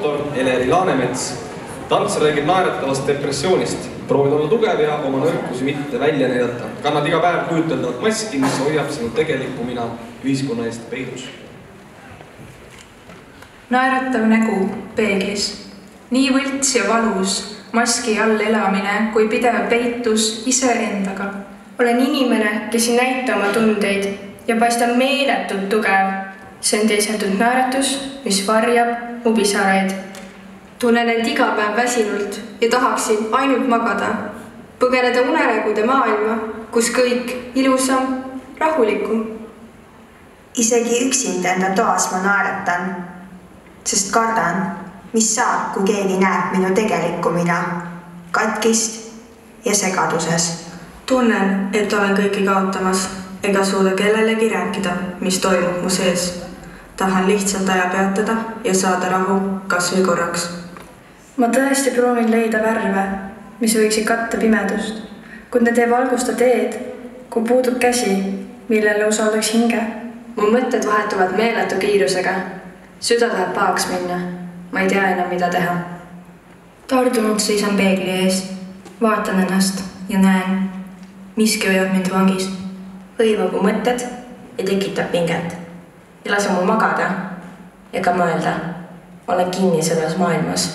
autor Eleri Laanemets. Tants räägib naeratavast depressioonist. Proovid olla tugev ja oma nõrkusi mitte välja näidata. Kannad iga päev kujuteldavat maski, mis hoiab sinu tegelikku mina ühiskonna eest peidus. Naeratav nägu peeglis. Nii võlts ja valus, maski all elamine kui pidev peitus iseendaga. Olen inimene, kes ei näita oma tundeid ja paistab meeletult tugev. See on teiseldud naeratus, mis varjab mu pisaraid. Tunnen end iga päev väsinult ja tahaksin ainult magada. Põgeneda unenägude maailma, kus kõik ilusam, rahulikum. Isegi üksinda enda toas ma naeratan, sest kardan, mis saab, kui keegi näeb minu tegelikku mina, katkist ja segaduses. Tunnen, et olen kõiki kaotamas ega suuda kellelegi rääkida, mis toimub mu sees. Tahan lihtsalt aja peatada ja saada rahu kas või korraks. Ma tõesti proovin leida värve, mis võiksid katta pimedust, kuid need ei valgusta teed, kui puudub käsi, millele usaldaks hinge. Mu mõtted vahetuvad meeletu kiirusega. Süda tahab pahaks minna. Ma ei tea enam, mida teha. Tardunud seisan peegli ees, vaatan ennast ja näen, miski hoiab mind vangis. Hõivab mu mõtted ja tekitab pinget. Ja lase mul magada ega mõelda. Olen kinni selles maailmas.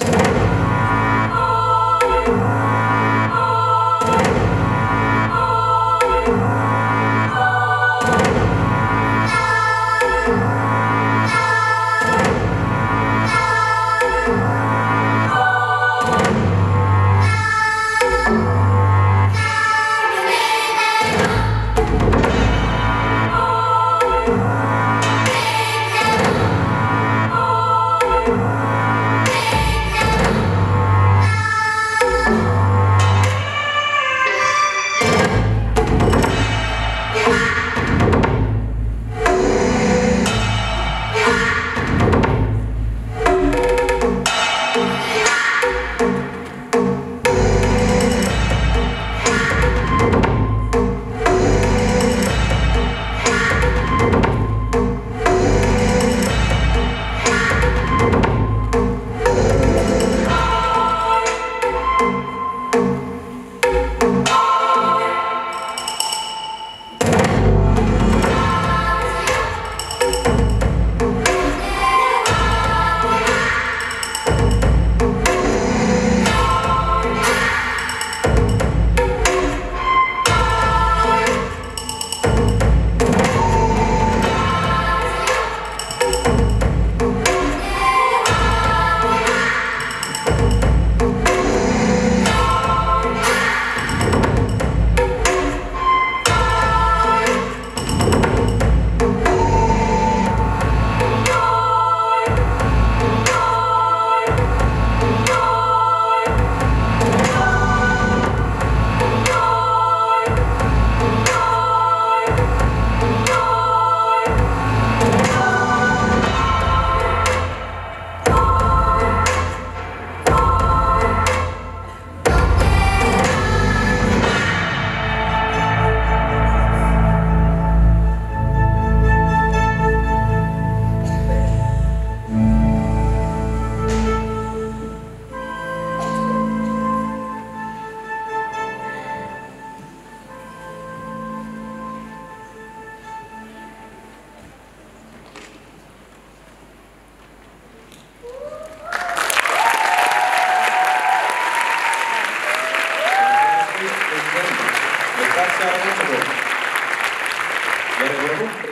Järjekorra punkt.